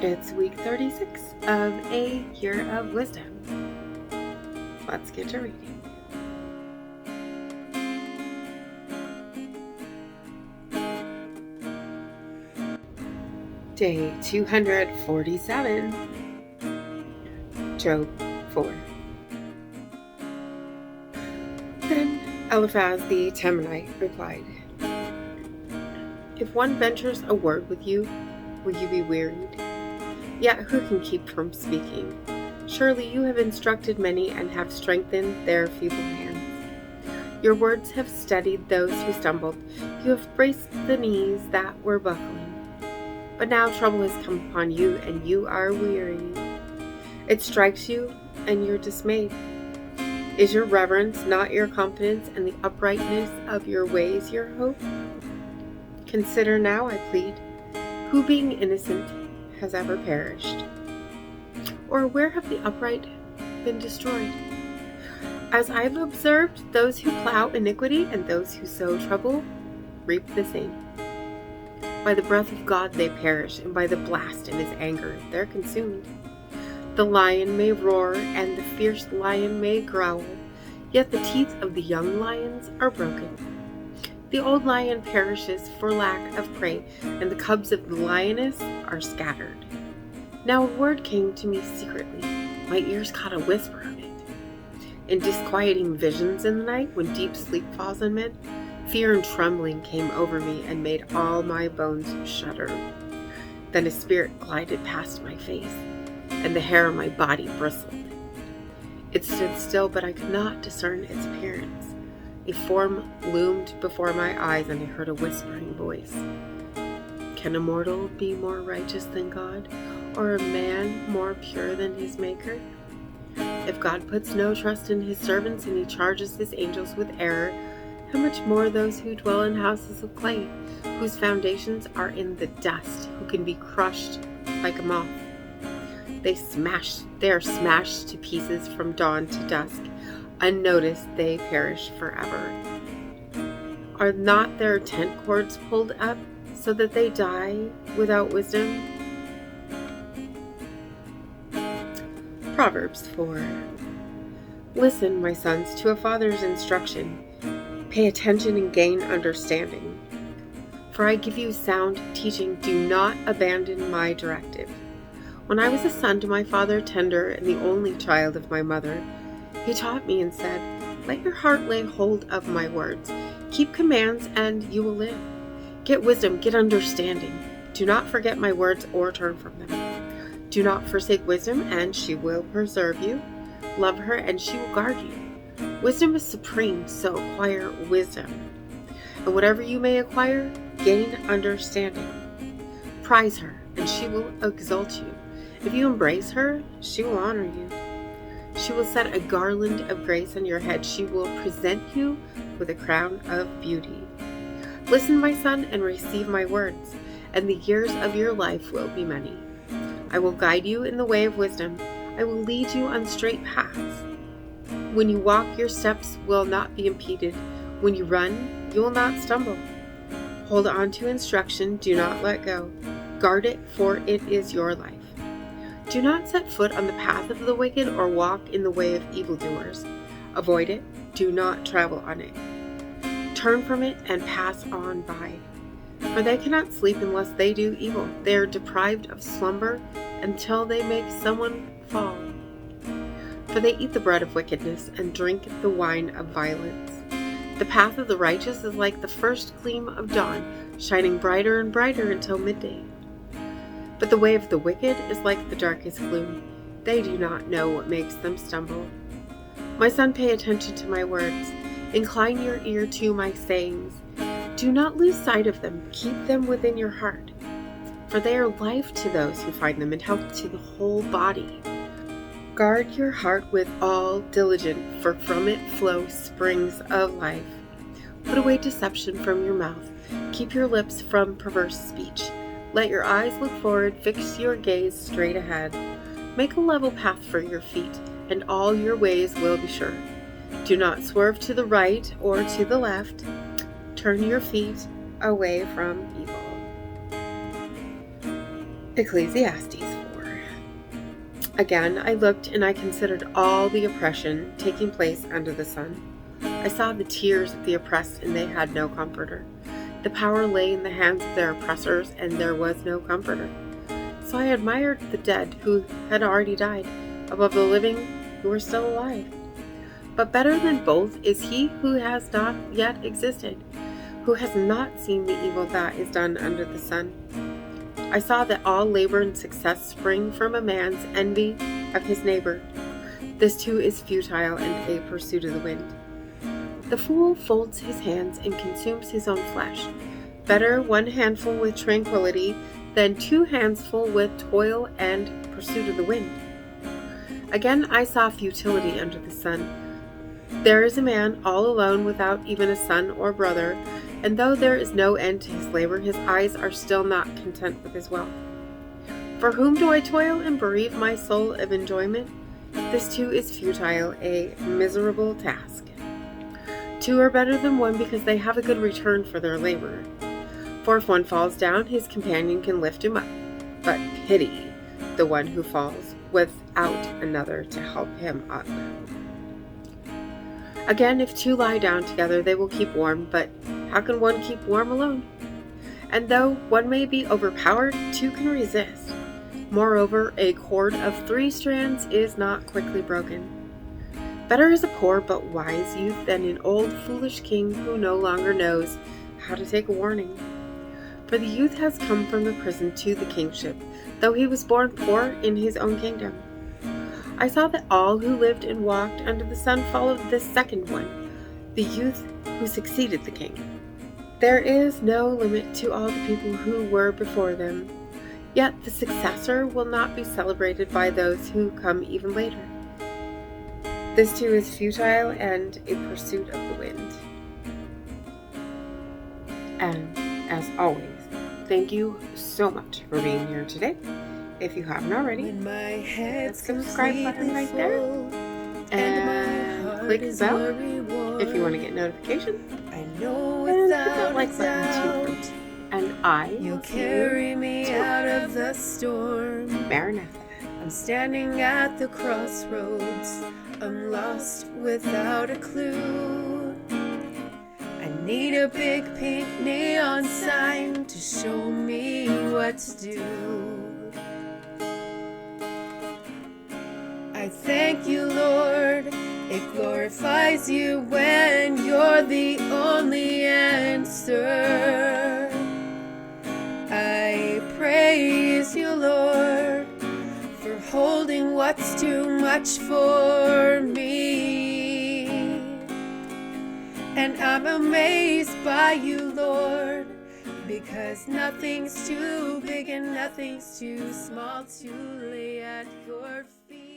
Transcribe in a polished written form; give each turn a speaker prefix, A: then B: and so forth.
A: It's week 36 of a year of wisdom. Let's get to reading. Day 247, Job 4. Then Eliphaz the Temanite replied, "If one ventures a word with you, will you be wearied? Yet who can keep from speaking? Surely you have instructed many and have strengthened their feeble hands. Your words have steadied those who stumbled. You have braced the knees that were buckling. But now trouble has come upon you, and you are weary. It strikes you, and you're dismayed. Is your reverence not your confidence, and the uprightness of your ways your hope? Consider now, I plead, who being innocent has ever perished? Or where have the upright been destroyed? As I have observed, those who plow iniquity and those who sow trouble reap the same. By the breath of God they perish, and by the blast of his anger they're consumed. The lion may roar, and the fierce lion may growl, yet the teeth of the young lions are broken. The old lion perishes for lack of prey, and the cubs of the lioness are scattered. Now a word came to me secretly. My ears caught a whisper of it. In disquieting visions in the night, when deep sleep falls on men, fear and trembling came over me and made all my bones shudder. Then a spirit glided past my face, and the hair on my body bristled. It stood still, but I could not discern its appearance. A form loomed before my eyes, and I heard a whispering voice. Can a mortal be more righteous than God, or a man more pure than his Maker? If God puts no trust in his servants, and he charges his angels with error, how much more those who dwell in houses of clay, whose foundations are in the dust, who can be crushed like a moth? They are smashed to pieces from dawn to dusk. Unnoticed, they perish forever. Are not their tent cords pulled up so that they die without wisdom? Proverbs 4. Listen, my sons, to a father's instruction. Pay attention and gain understanding. For I give you sound teaching. Do not abandon my directive. When I was a son to my father, tender and the only child of my mother, he taught me and said, let your heart lay hold of my words. Keep commands and you will live. Get wisdom, get understanding. Do not forget my words or turn from them. Do not forsake wisdom, and she will preserve you. Love her, and she will guard you. Wisdom is supreme, so acquire wisdom. And whatever you may acquire, gain understanding. Prize her, and she will exalt you. If you embrace her, she will honor you. She will set a garland of grace on your head. She will present you with a crown of beauty. Listen, my son, and receive my words, and the years of your life will be many. I will guide you in the way of wisdom. I will lead you on straight paths. When you walk, your steps will not be impeded. When you run, you will not stumble. Hold on to instruction. Do not let go. Guard it, for it is your life. Do not set foot on the path of the wicked or walk in the way of evildoers. Avoid it. Do not travel on it. Turn from it and pass on by. For they cannot sleep unless they do evil. They are deprived of slumber until they make someone fall. For they eat the bread of wickedness and drink the wine of violence. The path of the righteous is like the first gleam of dawn, shining brighter and brighter until midday. But the way of the wicked is like the darkest gloom. They do not know what makes them stumble. My son, pay attention to my words. Incline your ear to my sayings. Do not lose sight of them. Keep them within your heart. For they are life to those who find them and health to the whole body. Guard your heart with all diligence, for from it flow springs of life. Put away deception from your mouth. Keep your lips from perverse speech. Let your eyes look forward. Fix your gaze straight ahead. Make a level path for your feet, and all your ways will be sure. Do not swerve to the right or to the left. Turn your feet away from evil. Ecclesiastes 4. Again I looked, and I considered all the oppression taking place under the sun. I saw the tears of the oppressed, and they had no comforter. The power lay in the hands of their oppressors, and there was no comforter. So I admired the dead who had already died, above the living who were still alive. But better than both is he who has not yet existed, who has not seen the evil that is done under the sun. I saw that all labor and success spring from a man's envy of his neighbor. This too is futile and a pursuit of the wind. The fool folds his hands and consumes his own flesh. Better one handful with tranquility than 2 handsful with toil and pursuit of the wind. Again I saw futility under the sun. There is a man all alone without even a son or brother, and though there is no end to his labor, his eyes are still not content with his wealth. For whom do I toil and bereave my soul of enjoyment? This too is futile, a miserable task. 2 are better than 1 because they have a good return for their labor. For if one falls down, his companion can lift him up. But pity the one who falls without another to help him up. Again, if 2 lie down together, they will keep warm, but how can one keep warm alone? And though one may be overpowered, 2 can resist. Moreover, a cord of 3 strands is not quickly broken. Better is a poor but wise youth than an old foolish king who no longer knows how to take a warning. For the youth has come from the prison to the kingship, though he was born poor in his own kingdom. I saw that all who lived and walked under the sun followed this second one, the youth who succeeded the king. There is no limit to all the people who were before them, yet the successor will not be celebrated by those who come even later. This too is futile and a pursuit of the wind. And as always, thank you so much for being here today. If you haven't already, hit that subscribe button right there and click the bell if you want to get notifications. And hit that like button too. And I will carry me out of the storm. Maranatha.
B: I'm standing at the crossroads. I'm lost without a clue. I need a big pink neon sign to show me what to do. I thank you, Lord. It glorifies you when you're the only answer. I praise you, Lord, for holding what's too much for me. And I'm amazed by you, Lord, because nothing's too big and nothing's too small to lay at your feet.